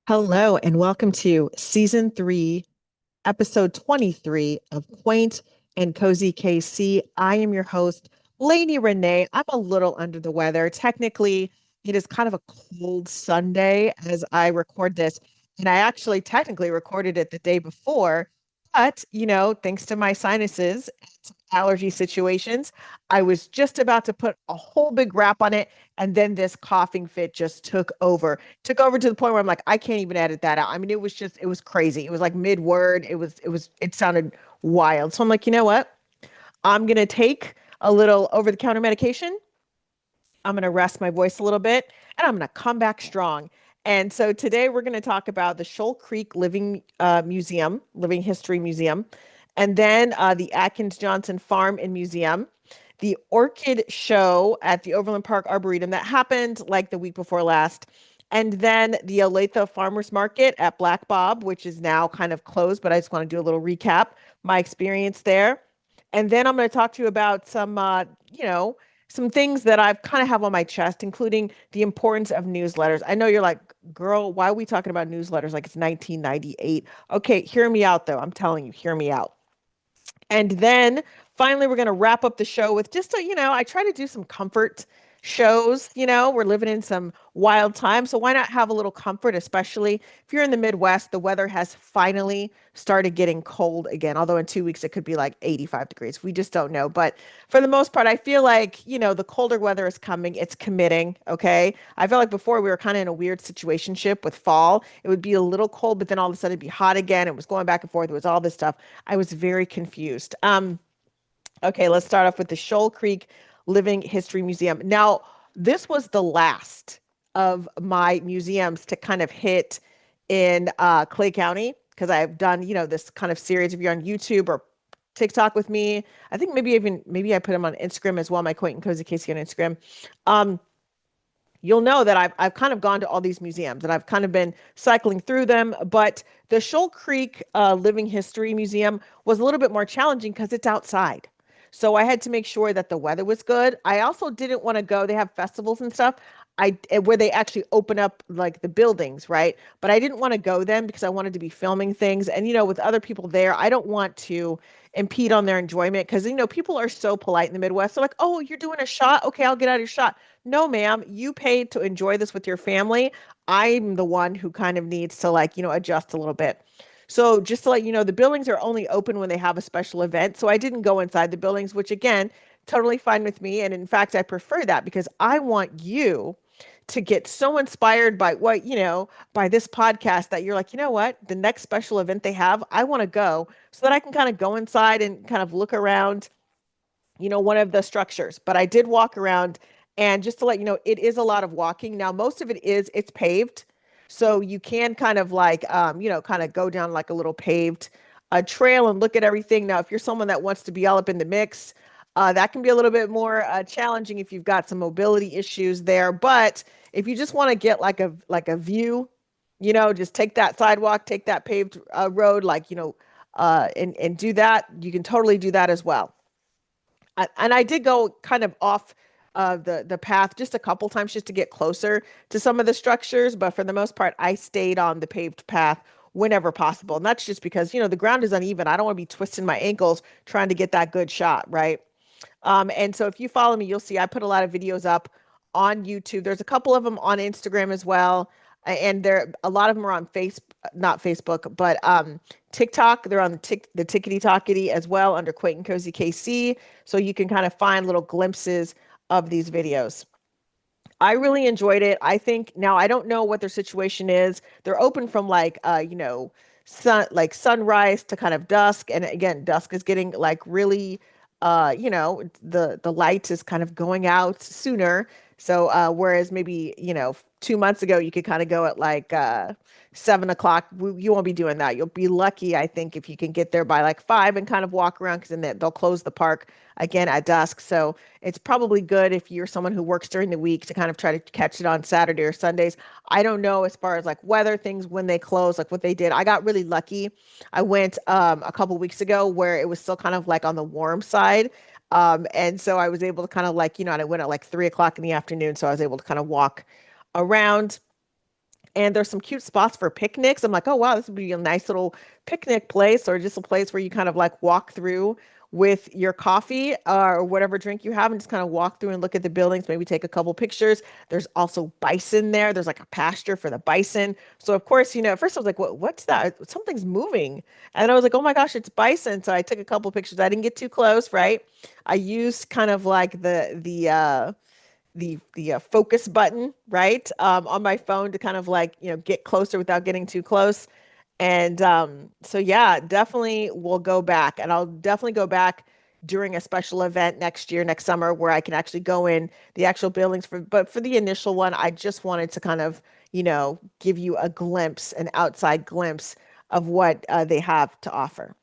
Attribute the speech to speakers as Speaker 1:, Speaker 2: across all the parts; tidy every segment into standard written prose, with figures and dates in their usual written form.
Speaker 1: Hello, and welcome to season 3, episode 23 of Quaint and Cozy KC. I am your host, Lady Renee. I'm a little under the weather. Technically, it is kind of a cold Sunday as I record this, and I actually technically recorded it the day before. But, thanks to my sinuses and allergy situations, I was just about to put a whole big wrap on it. And then this coughing fit just took over to the point where I'm like, I can't even edit that out. I mean, it was crazy. It was like mid word. It sounded wild. So I'm like, you know what? I'm going to take a little over the counter medication. I'm going to rest my voice a little bit and I'm going to come back strong. And so today we're going to talk about the Shoal Creek Living History Museum, and then the Atkins-Johnson Farm and Museum, the Orchid show at the Overland Park Arboretum that happened like the week before last, and then the Olathe Farmers Market at Black Bob, which is now kind of closed, but I just want to do a little recap, my experience there. And then I'm going to talk to you about some things that I've kind of have on my chest, including the importance of newsletters. I know you're like, girl, why are we talking about newsletters like it's 1998? Okay, hear me out though. I'm telling you, hear me out. And then finally, we're going to wrap up the show with I try to do some comfort shows. We're living in some wild times. So why not have a little comfort, especially if you're in the Midwest? The weather has finally started getting cold again, although in 2 weeks it could be like 85 degrees. We just don't know. But for the most part, I feel like, the colder weather is coming. It's committing. Okay. I felt like before we were kind of in a weird situationship with fall. It would be a little cold, but then all of a sudden it'd be hot again. It was going back and forth. It was all this stuff. I was very confused. Okay, let's start off with the Shoal Creek Living History Museum. Now, this was the last of my museums to kind of hit in Clay County because I've done, this kind of series. If you're on YouTube or TikTok with me, I think maybe I put them on Instagram as well, my Quaint and Cozy KC on Instagram. Um, you'll know that I've kind of gone to all these museums and I've kind of been cycling through them. But the Shoal Creek Living History Museum was a little bit more challenging because it's outside. So I had to make sure that the weather was good. I also didn't want to go. They have festivals and stuff. Where they actually open up like the buildings, right? But I didn't want to go then because I wanted to be filming things. And with other people there, I don't want to impede on their enjoyment because people are so polite in the Midwest. They're like, "Oh, you're doing a shot? Okay, I'll get out of your shot." No, ma'am, you paid to enjoy this with your family. I'm the one who kind of needs to adjust a little bit. So just to let you know, the buildings are only open when they have a special event. So I didn't go inside the buildings, which again, totally fine with me. And in fact, I prefer that because I want you to get so inspired by by this podcast that you're like, you know what? The next special event they have, I want to go so that I can kind of go inside and kind of look around, one of the structures. But I did walk around, and just to let you know, it is a lot of walking. Now, most of it's paved. So you can kind of kind of go down like a little paved trail and look at everything. Now, if you're someone that wants to be all up in the mix, that can be a little bit more challenging if you've got some mobility issues there. But if you just want to get like a view, just take that sidewalk, take that paved road, and do that. You can totally do that as well. And I did go kind of off the path just a couple times just to get closer to some of the structures, but for the most part, I stayed on the paved path whenever possible. And that's just because, the ground is uneven. I don't want to be twisting my ankles trying to get that good shot, right? And so if you follow me, you'll see I put a lot of videos up on YouTube. There's a couple of them on Instagram as well. And a lot of them are on not Facebook, but TikTok. They're on the Tickety Talkity as well under Quaint and Cozy KC. So you can kind of find little glimpses of these videos. I really enjoyed it. I think now I don't know what their situation is. They're open from sunrise to kind of dusk. And again, dusk is getting like really the light is kind of going out sooner. So whereas maybe, 2 months ago you could kind of go at 7 o'clock. You won't be doing that. You'll be lucky, I think, if you can get there by like 5 and kind of walk around because then they'll close the park again at dusk. So it's probably good if you're someone who works during the week to kind of try to catch it on Saturday or Sundays. I don't know as far as like weather things when they close, like what they did. I got really lucky. I went a couple weeks ago where it was still kind of like on the warm side. And so I was able to kind of and I went at like 3 o'clock in the afternoon. So I was able to kind of walk around. and there's some cute spots for picnics. I'm like, oh wow, this would be a nice little picnic place or just a place where you kind of like walk through with your coffee or whatever drink you have and just kind of walk through and look at the buildings, maybe take a couple pictures. There's also bison there. There's like a pasture for the bison. So of course, at first I was like, what's that? Something's moving. And I was like, oh my gosh, it's bison. So I took a couple pictures. I didn't get too close, right? I used kind of like the focus button, right, on my phone to kind of like, get closer without getting too close. And so yeah, definitely we'll go back and I'll definitely go back during a special event next year, next summer, where I can actually go in the actual buildings but for the initial one, I just wanted to kind of, give you a glimpse, an outside glimpse of what they have to offer.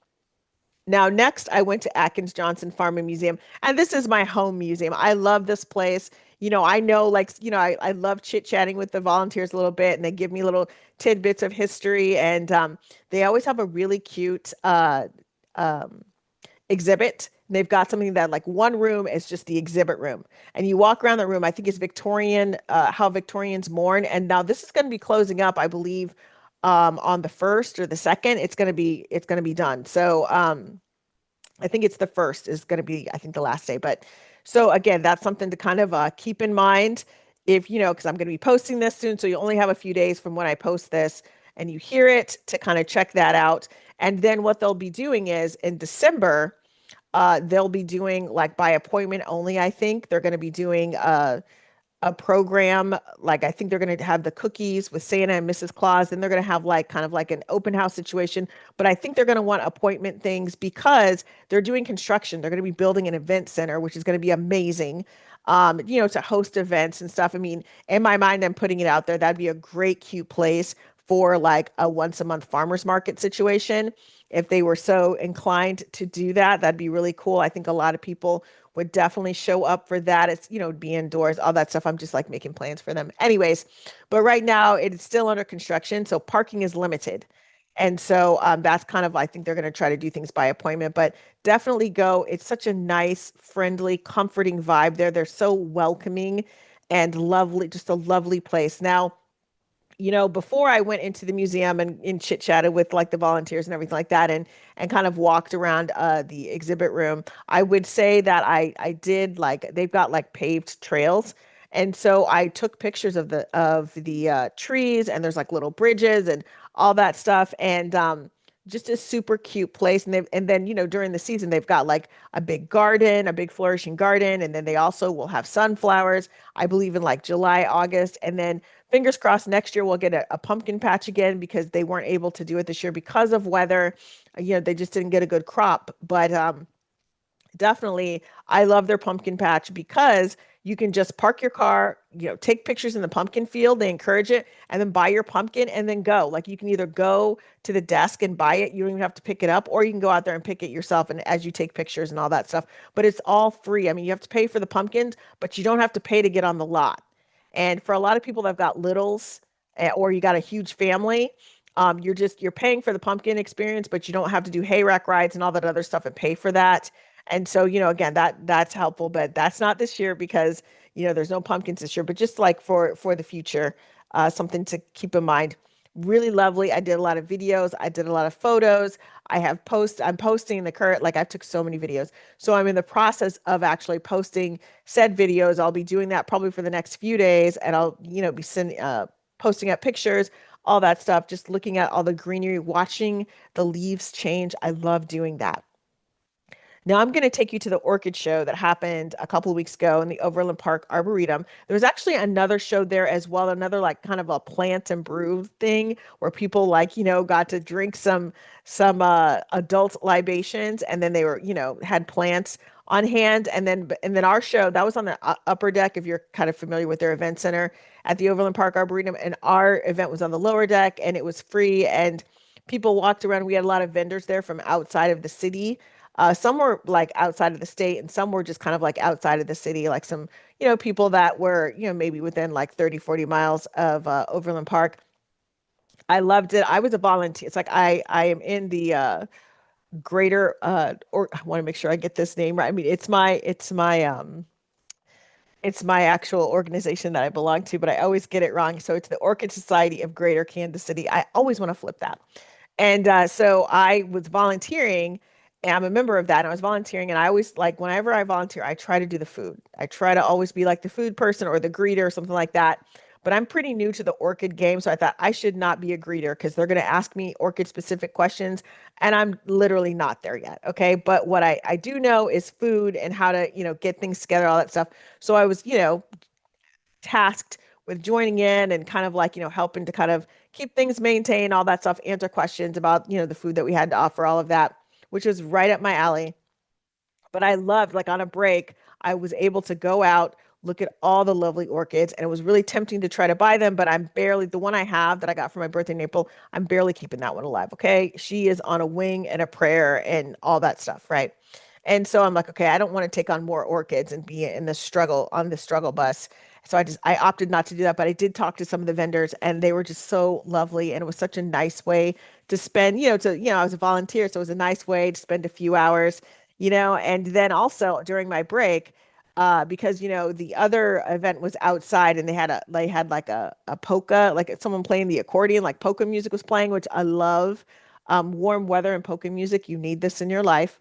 Speaker 1: Now, next, I went to Atkins-Johnson Farm and Museum, and this is my home museum. I love this place. I know, like, I love chit-chatting with the volunteers a little bit, and they give me little tidbits of history, and they always have a really cute um, exhibit. And they've got something that, like, one room is just the exhibit room, and you walk around the room. I think it's Victorian, how Victorians mourn, and now this is going to be closing up, I believe, on the first or the second. It's going to be done. So. I think it's the first is going to be, I think, the last day. But so again, that's something to kind of keep in mind if, because I'm going to be posting this soon. So you only have a few days from when I post this and you hear it to kind of check that out. And then what they'll be doing is in December, they'll be doing like by appointment only, I think. They're going to be doing a program. Like I think they're going to have the cookies with Santa and Mrs. Claus, and they're going to have like kind of like an open house situation. But I think they're going to want appointment things because they're doing construction. They're going to be building an event center, which is going to be amazing. To host events and stuff. I mean, in my mind, I'm putting it out there. That'd be a great, cute place for like a once a month farmers market situation. If they were so inclined to do that, that'd be really cool. I think a lot of people would definitely show up for that. It's, be indoors, all that stuff. I'm just like making plans for them. Anyways, but right now it's still under construction, so parking is limited. And so that's kind of, I think they're going to try to do things by appointment, but definitely go. It's such a nice, friendly, comforting vibe there. They're so welcoming and lovely, just a lovely place. Now, before I went into the museum and chit-chatted with like the volunteers and everything like that and kind of walked around the exhibit room, I would say that I did like they've got like paved trails. And so I took pictures of the trees and there's like little bridges and all that stuff and just a super cute place. And then during the season they've got like a big garden, a big flourishing garden, and then they also will have sunflowers, I believe in like July, August, and then fingers crossed next year we'll get a pumpkin patch again because they weren't able to do it this year because of weather. They just didn't get a good crop. But definitely, I love their pumpkin patch because you can just park your car, take pictures in the pumpkin field. They encourage it, and then buy your pumpkin and then go. Like you can either go to the desk and buy it, you don't even have to pick it up, or you can go out there and pick it yourself and as you take pictures and all that stuff. But it's all free. I mean, you have to pay for the pumpkins, but you don't have to pay to get on the lot. And for a lot of people that've got littles or you got a huge family, you're paying for the pumpkin experience, but you don't have to do hay rack rides and all that other stuff and pay for that. And so, again, that's helpful, but that's not this year because, there's no pumpkins this year, but just like for the future, something to keep in mind. Really lovely. I did a lot of videos. I did a lot of photos. I'm posting the current, like I took so many videos. So I'm in the process of actually posting said videos. I'll be doing that probably for the next few days and I'll, be sending, posting up pictures, all that stuff, just looking at all the greenery, watching the leaves change. I love doing that. Now I'm going to take you to the Orchid show that happened a couple of weeks ago in the Overland Park Arboretum. There was actually another show there as well, another like kind of a plant and brew thing where people like, got to drink some adult libations and then they were, had plants on hand and then our show that was on the upper deck if you're kind of familiar with their event center at the Overland Park Arboretum, and our event was on the lower deck and it was free and people walked around. We had a lot of vendors there from outside of the city. Some were like outside of the state and some were just kind of like outside of the city, like some, people that were, maybe within like 30, 40 miles of Overland Park. I loved it. I was a volunteer. It's like I am in the greater or I want to make sure I get this name right. I mean, it's my It's my actual organization that I belong to, but I always get it wrong. So it's the Orchid Society of Greater Kansas City. I always want to flip that. And so I was volunteering, and I'm a member of that. And I was volunteering, and I always like whenever I volunteer, I try to do the food. I try to always be like the food person or the greeter or something like that. But I'm pretty new to the orchid game, so I thought I should not be a greeter because they're going to ask me orchid specific questions, and I'm literally not there yet. Okay, but what I do know is food and how to get things together, all that stuff. So I was tasked with joining in and kind of like, helping to kind of keep things maintained, all that stuff, answer questions about, the food that we had to offer, all of that, which was right up my alley. But I loved, like on a break, I was able to go out, look at all the lovely orchids, and it was really tempting to try to buy them, but I'm barely, the one I have that I got for my birthday in April, I'm barely keeping that one alive. Okay. She is on a wing and a prayer and all that stuff. Right. And so I'm like, okay, I don't want to take on more orchids and be in the struggle on the struggle bus. So I opted not to do that, but I did talk to some of the vendors and they were just so lovely. And it was such a nice way to spend, I was a volunteer. So it was a nice way to spend a few hours, and then also during my break, because the other event was outside and they had like a polka, like someone playing the accordion, like polka music was playing, which I love. Warm weather and polka music, you need this in your life.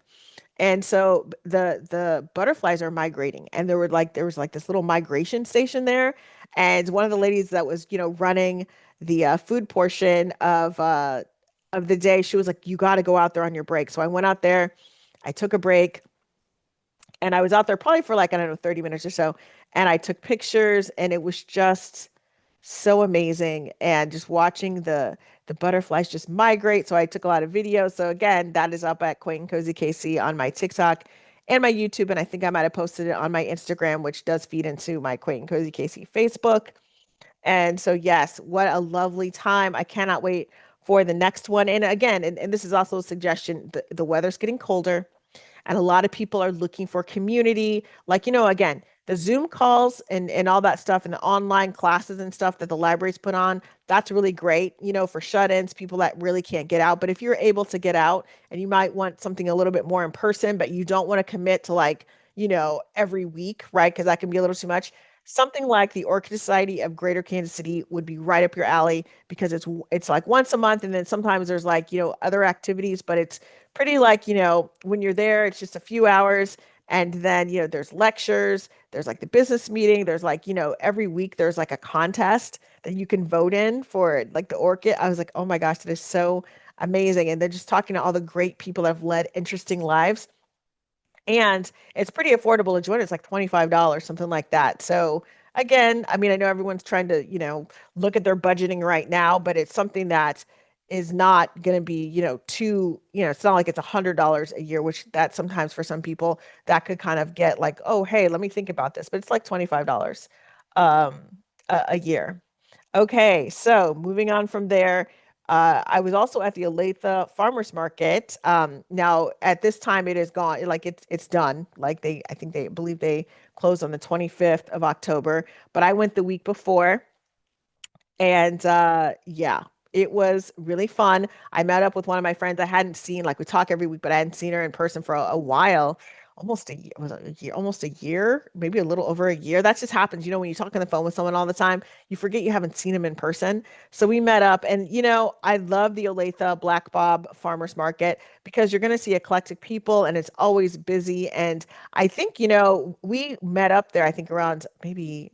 Speaker 1: And so the butterflies are migrating, and there was like this little migration station there, and one of the ladies that was running the food portion of the day, she was like, "You got to go out there on your break." So I went out there, I took a break, and I was out there probably for like I don't know 30 minutes or so, and I took pictures, and it was just so amazing, and just watching the butterflies just migrate. So I took a lot of videos. So again, that is up at Quaint and Cozy KC on my TikTok and my YouTube, and I think I might have posted it on my Instagram, which does feed into my Quaint and Cozy KC Facebook. And so yes, what a lovely time. I cannot wait for the next one. And again, and this is also a suggestion, the weather's getting colder and a lot of people are looking for community. Like, again, the Zoom calls and all that stuff and the online classes and stuff that the libraries put on, that's really great, for shut-ins, people that really can't get out. But if you're able to get out and you might want something a little bit more in person, but you don't want to commit to like, every week, right? Because that can be a little too much. Something like the Orchid Society of Greater Kansas City would be right up your alley because it's like once a month, and then sometimes there's like other activities, but it's pretty like when you're there, it's just a few hours, and then there's lectures, there's like the business meeting, there's like every week there's like a contest that you can vote in for like the Orchid. I was like, oh my gosh, that is so amazing, and then just talking to all the great people that have led interesting lives. And it's pretty affordable to join. It's like $25, something like that. So again, I mean, I know everyone's trying to, look at their budgeting right now, but it's something that is not going to be, too, it's not like it's $100 a year, which that sometimes for some people that could kind of get like, oh, hey, let me think about this. But it's like $25 um, a year. Okay, so moving on from there, I was also at the Olathe Farmers Market. Now at this time it is gone, like it's done. Like I think they believe they closed on the 25th of October, but I went the week before, and yeah, it was really fun. I met up with one of my friends I hadn't seen, like we talk every week, but I hadn't seen her in person for a while. Almost a year, was it a year, almost a year, maybe a little over a year. That just happens, when you talk on the phone with someone all the time, you forget you haven't seen them in person. So we met up, and I love the Olathe Black Bob Farmers Market because you're going to see eclectic people, and it's always busy. And I think, we met up there, I think around maybe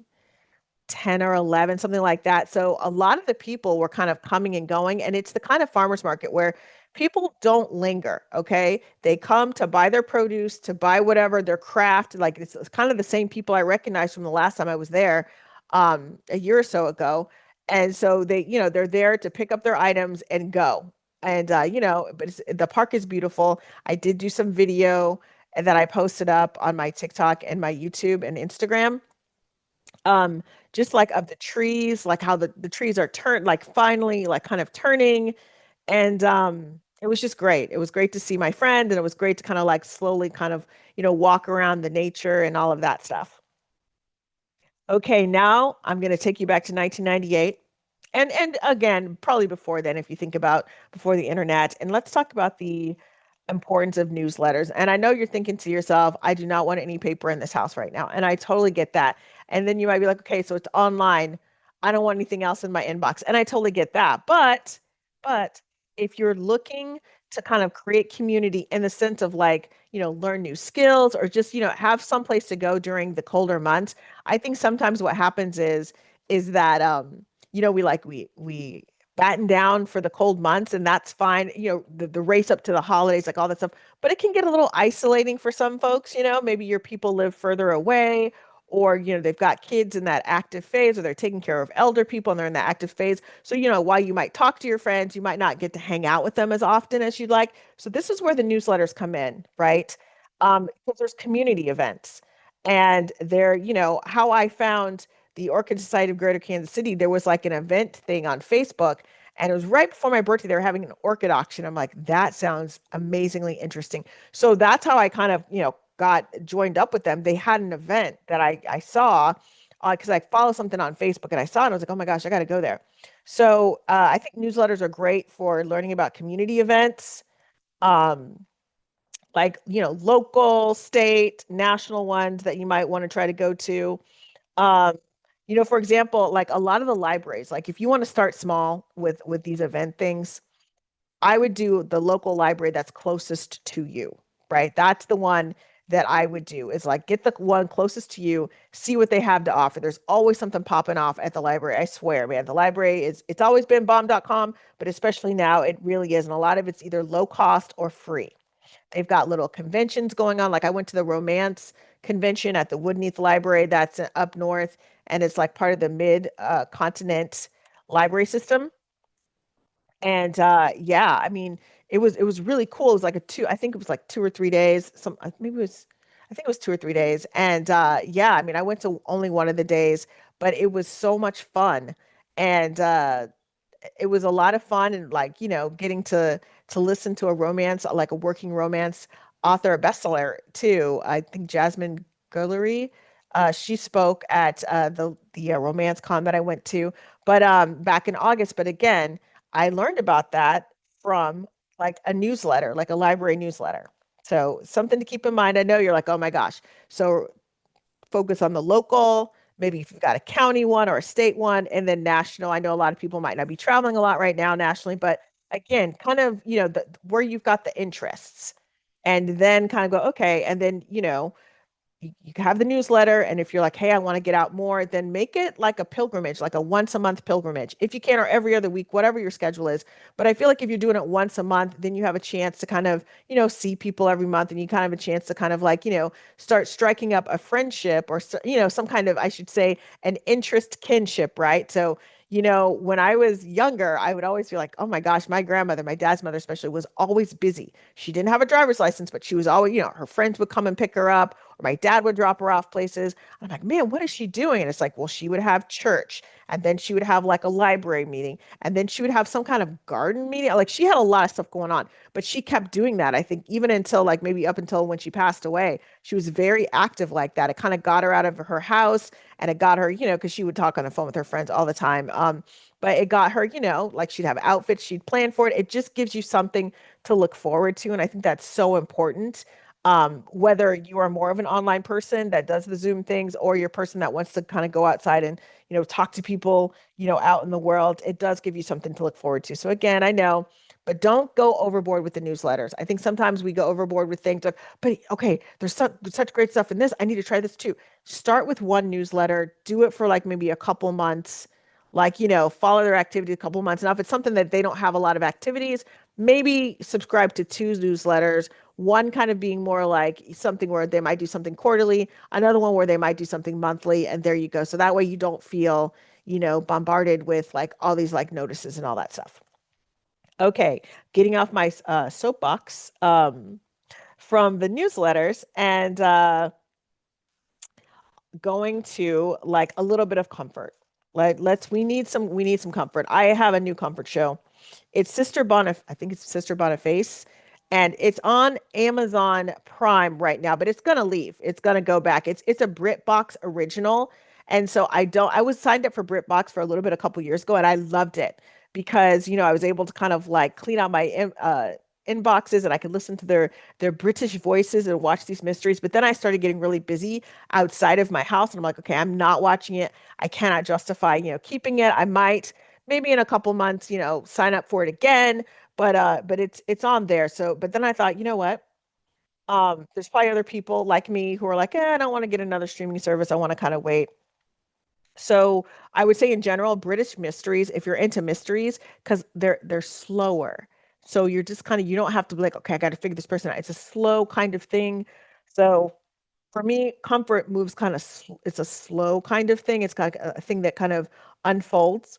Speaker 1: 10 or 11, something like that. So a lot of the people were kind of coming and going, and it's the kind of farmers market where people don't linger, okay? They come to buy their produce, to buy whatever, their craft. Like it's kind of the same people I recognized from the last time I was there, a year or so ago. And so they're there to pick up their items and go. And but the park is beautiful. I did do some video that I posted up on my TikTok and my YouTube and Instagram, um just like of the trees, like how the trees are turned, like finally like kind of turning. And it was just great. It was great to see my friend, and it was great to kind of like slowly kind of walk around the nature and all of that stuff. Okay, now I'm going to take you back to 1998, and again probably before then if you think about before the internet, and let's talk about the importance of newsletters. And I know you're thinking to yourself, I do not want any paper in this house right now. And I totally get that. And then you might be like, okay, so it's online. I don't want anything else in my inbox. And I totally get that. But if you're looking to kind of create community in the sense of like, learn new skills or just, have some place to go during the colder months, I think sometimes what happens is that we batten down for the cold months, and that's fine. The race up to the holidays, like all that stuff. But it can get a little isolating for some folks. Maybe your people live further away, or they've got kids in that active phase, or they're taking care of elder people and they're in that active phase. So while you might talk to your friends, you might not get to hang out with them as often as you'd like. So this is where the newsletters come in, right? Because there's community events, and how I found the Orchid Society of Greater Kansas City, there was like an event thing on Facebook, and it was right before my birthday. They were having an orchid auction. I'm like, that sounds amazingly interesting. So that's how I kind of, got joined up with them. They had an event that I saw because I follow something on Facebook, and I saw it. And I was like, oh my gosh, I got to go there. So I think newsletters are great for learning about community events, um, like, local, state, national ones that you might want to try to go to. Um, for example, like a lot of the libraries, like if you want to start small with these event things, I would do the local library that's closest to you, right? That's the one that I would do is like get the one closest to you, see what they have to offer. There's always something popping off at the library. I swear, man, the library it's always been bomb.com, but especially now it really is. And a lot of it's either low cost or free. They've got little conventions going on. Like I went to the romance convention at the Woodneath Library that's up north, and it's like part of the mid continent library system. And yeah, I mean, it was really cool. It was like I think it was like 2 or 3 days. Maybe it was, I think it was 2 or 3 days. And yeah, I mean, I went to only one of the days, but it was so much fun. And it was a lot of fun, and like getting to listen to a romance, like a working romance author, a bestseller too. I think Jasmine Guillory, she spoke at the romance con that I went to, but back in August. But again, I learned about that from like a newsletter, like a library newsletter. So something to keep in mind. I know you're like, oh my gosh. So focus on the local, maybe if you've got a county one or a state one, and then national. I know a lot of people might not be traveling a lot right now nationally, but again, kind of, where you've got the interests, and then kind of go, okay, and then, you have the newsletter, and if you're like, hey, I want to get out more, then make it like a pilgrimage, like a once a month pilgrimage if you can, or every other week, whatever your schedule is. But I feel like if you're doing it once a month, then you have a chance to kind of see people every month, and you kind of have a chance to kind of like start striking up a friendship, or some kind of, I should say, an interest kinship, right? So when I was younger, I would always feel like, oh my gosh, my grandmother, my dad's mother especially, was always busy. She didn't have a driver's license, but she was always, her friends would come and pick her up, or my dad would drop her off places. I'm like, man, what is she doing? And it's like, well, she would have church, and then she would have like a library meeting, and then she would have some kind of garden meeting. Like she had a lot of stuff going on, but she kept doing that. I think even until like maybe up until when she passed away, she was very active like that. It kind of got her out of her house, and it got her, because she would talk on the phone with her friends all the time. But it got her, like she'd have outfits, she'd plan for it. It just gives you something to look forward to. And I think that's so important. Whether you are more of an online person that does the Zoom things, or you're a person that wants to kind of go outside and, talk to people, out in the world, it does give you something to look forward to. So again, I know, but don't go overboard with the newsletters. I think sometimes we go overboard with things like, but okay, there's such great stuff in this. I need to try this too. Start with one newsletter, do it for like maybe a couple months, like, follow their activity a couple months. Now, if it's something that they don't have a lot of activities, maybe subscribe to two newsletters, one kind of being more like something where they might do something quarterly, another one where they might do something monthly, and there you go. So that way you don't feel, bombarded with like all these like notices and all that stuff. Okay, getting off my soapbox from the newsletters, and going to like a little bit of comfort. Like we need some comfort. I have a new comfort show. It's Sister Bonif I think it's Sister Boniface, and it's on Amazon Prime right now, but it's gonna leave. It's gonna go back. It's a BritBox original. And so I was signed up for BritBox for a little bit a couple years ago, and I loved it because I was able to kind of like clean out my inboxes and I could listen to their British voices and watch these mysteries. But then I started getting really busy outside of my house, and I'm like, okay, I'm not watching it. I cannot justify, keeping it. I might maybe in a couple months, sign up for it again, but it's on there. So, but then I thought, you know what? There's probably other people like me who are like, I don't want to get another streaming service. I want to kind of wait. So I would say in general, British mysteries, if you're into mysteries, because they're slower. So you're just kind of you don't have to be like, okay, I got to figure this person out. It's a slow kind of thing. So for me, comfort moves kind of it's a slow kind of thing. It's kind of a thing that kind of unfolds,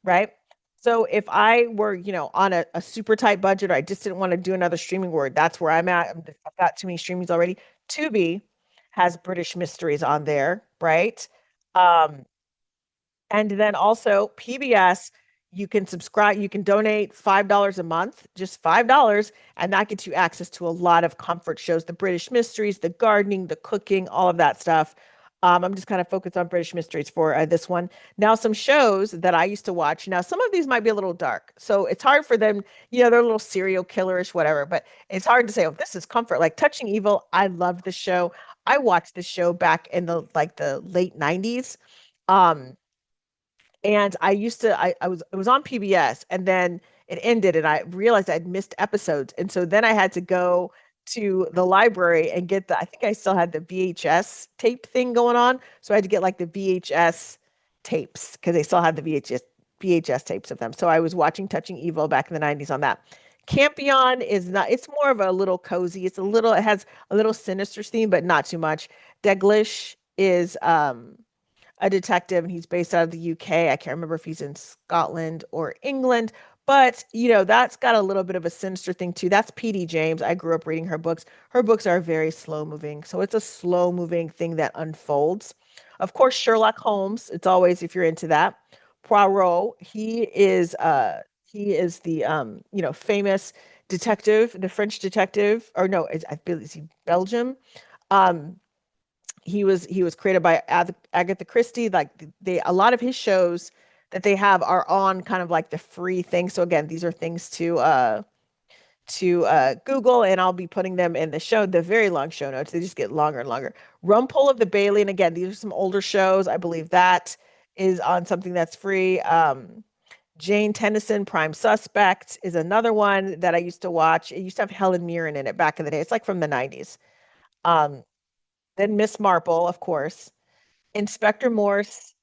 Speaker 1: right? So if I were, on a super tight budget, or I just didn't want to do another streaming word, that's where I'm at. I've got too many streamings already. Tubi has British mysteries on there, right? Um, and then also PBS, you can subscribe, you can donate $5 a month, just $5, and that gets you access to a lot of comfort shows, the British mysteries, the gardening, the cooking, all of that stuff. I'm just kind of focused on British mysteries for this one. Now, some shows that I used to watch. Now, some of these might be a little dark, so it's hard for them. They're a little serial killerish, whatever. But it's hard to say, oh, this is comfort. Like Touching Evil, I loved the show. I watched the show back in the late '90s. Um, and I used to I was it was on PBS, and then it ended and I realized I'd missed episodes. And so then I had to go to the library and get I think I still had the VHS tape thing going on. So I had to get like the VHS tapes because they still had the VHS tapes of them. So I was watching Touching Evil back in the 90s on that. Campion is not, it's more of a little cozy. It has a little sinister theme, but not too much. Dagliesh is a detective and he's based out of the UK. I can't remember if he's in Scotland or England, but that's got a little bit of a sinister thing too. That's PD James. I grew up reading her books. Her books are very slow moving. So it's a slow moving thing that unfolds. Of course, Sherlock Holmes, it's always if you're into that. Poirot, he is the famous detective, the French detective, or no, I believe is he Belgium? Um, he was created by Agatha Christie. Like they a lot of his shows that they have are on kind of like the free thing. So again, these are things to Google, and I'll be putting them in the very long show notes. They just get longer and longer. Rumpole of the Bailey, and again, these are some older shows. I believe that is on something that's free. Jane Tennyson, Prime Suspect is another one that I used to watch. It used to have Helen Mirren in it back in the day. It's like from the 90s. Um, then Miss Marple, of course. Inspector Morse,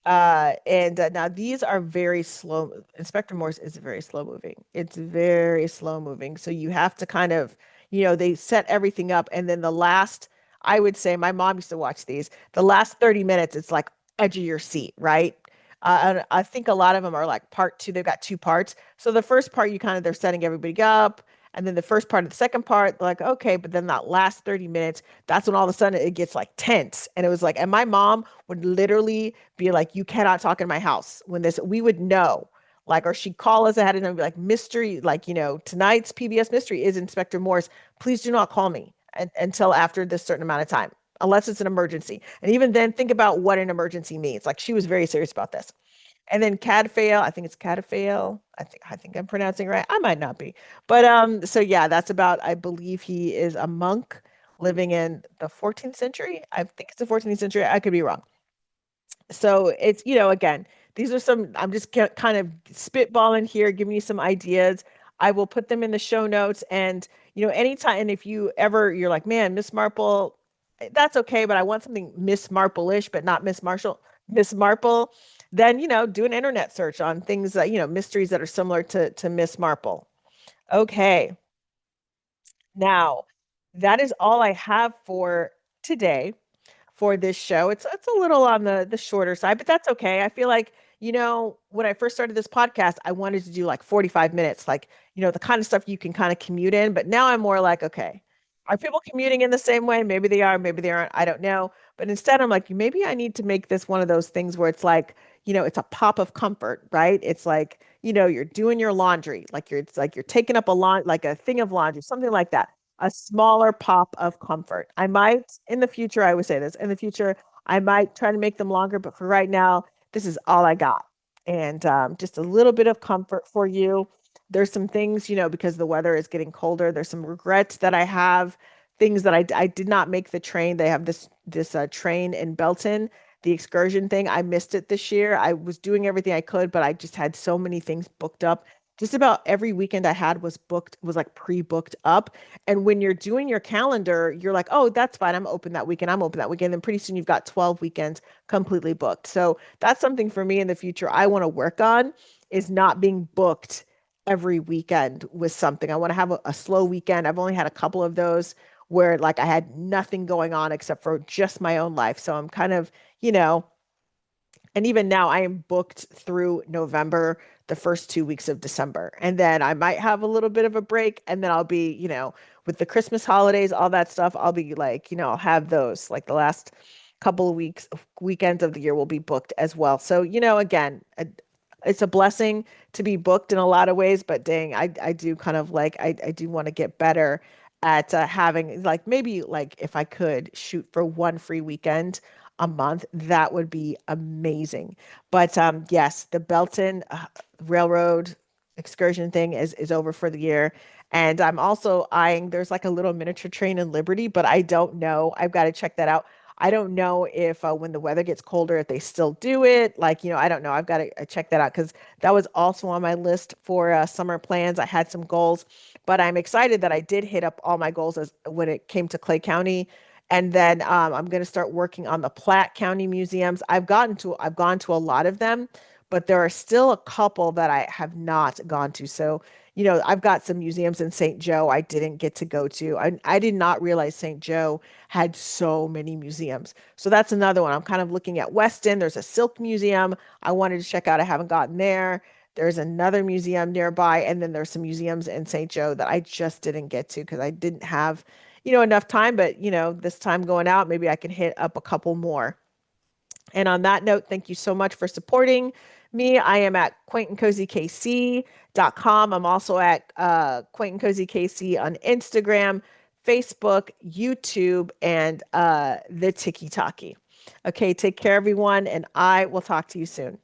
Speaker 1: and now these are very slow. Inspector Morse is very slow moving. It's very slow moving. So you have to kind of, they set everything up. And then I would say my mom used to watch these. The last 30 minutes, it's like edge of your seat, right? And I think a lot of them are like part two. They've got two parts. So the first part, they're setting everybody up. And then the first part of the second part, like, okay, but then that last 30 minutes, that's when all of a sudden it gets like tense. And it was like, and my mom would literally be like, you cannot talk in my house when we would know. Like, or she'd call us ahead and be like, mystery, like, tonight's PBS mystery is Inspector Morse. Please do not call me until after this certain amount of time, unless it's an emergency. And even then, think about what an emergency means. Like, she was very serious about this. And then Cadfael, I think it's Cadfael. I think I'm pronouncing it right. I might not be. But so yeah, that's about I believe he is a monk living in the 14th century. I think it's the 14th century. I could be wrong. So it's, again, these are I'm just kind of spitballing here, giving you some ideas. I will put them in the show notes. And, anytime, and if you're like, man, Miss Marple, that's okay, but I want something Miss Marple-ish, but not Miss Marple, then, do an internet search on things that, mysteries that are similar to Miss Marple. Okay. Now, that is all I have for today for this show. It's a little on the shorter side, but that's okay. I feel like, when I first started this podcast, I wanted to do like 45 minutes, like, the kind of stuff you can kind of commute in. But now I'm more like, okay, are people commuting in the same way? Maybe they are, maybe they aren't. I don't know. But instead, I'm like, maybe I need to make this one of those things where it's like, it's a pop of comfort, right? It's like, you're doing your laundry, it's like you're taking up like a thing of laundry, something like that, a smaller pop of comfort. I might in the future, I would say this in the future, I might try to make them longer, but for right now, this is all I got. And just a little bit of comfort for you. there's some things, because the weather is getting colder, there's some regrets that I have, things that I did not make the train. They have this train in Belton, the excursion thing. I missed it this year. I was doing everything I could, but I just had so many things booked up. Just about every weekend I had was like pre-booked up. And when you're doing your calendar, you're like, oh, that's fine. I'm open that weekend. I'm open that weekend. And pretty soon you've got 12 weekends completely booked. So that's something for me in the future I want to work on, is not being booked every weekend with something. I want to have a slow weekend. I've only had a couple of those where like I had nothing going on except for just my own life. So I'm kind of, you know, and even now, I am booked through November, the first 2 weeks of December. And then I might have a little bit of a break. And then I'll be, with the Christmas holidays, all that stuff, I'll be like, I'll have those like the last couple of weekends of the year will be booked as well. So, again, it's a blessing to be booked in a lot of ways, but dang, I do kind of like, I do want to get better at having like maybe like if I could shoot for one free weekend a month, that would be amazing. But yes, the Belton Railroad excursion thing is over for the year. And I'm also eyeing, there's like a little miniature train in Liberty, but I don't know. I've got to check that out. I don't know if when the weather gets colder, if they still do it. Like, I don't know. I've got to check that out because that was also on my list for summer plans. I had some goals, but I'm excited that I did hit up all my goals as when it came to Clay County. And then I'm going to start working on the Platte County museums. I've gone to a lot of them, but there are still a couple that I have not gone to. So, I've got some museums in St. Joe I didn't get to go to. I did not realize St. Joe had so many museums. So that's another one. I'm kind of looking at Weston. There's a silk museum I wanted to check out. I haven't gotten there. There's another museum nearby, and then there's some museums in St. Joe that I just didn't get to because I didn't have, enough time. But, this time going out, maybe I can hit up a couple more. And on that note, thank you so much for supporting me. I am at quaintandcozykc.com. I'm also at Quaint and Cozy KC on Instagram, Facebook, YouTube, and the Tiki Talkie. Okay, take care, everyone, and I will talk to you soon.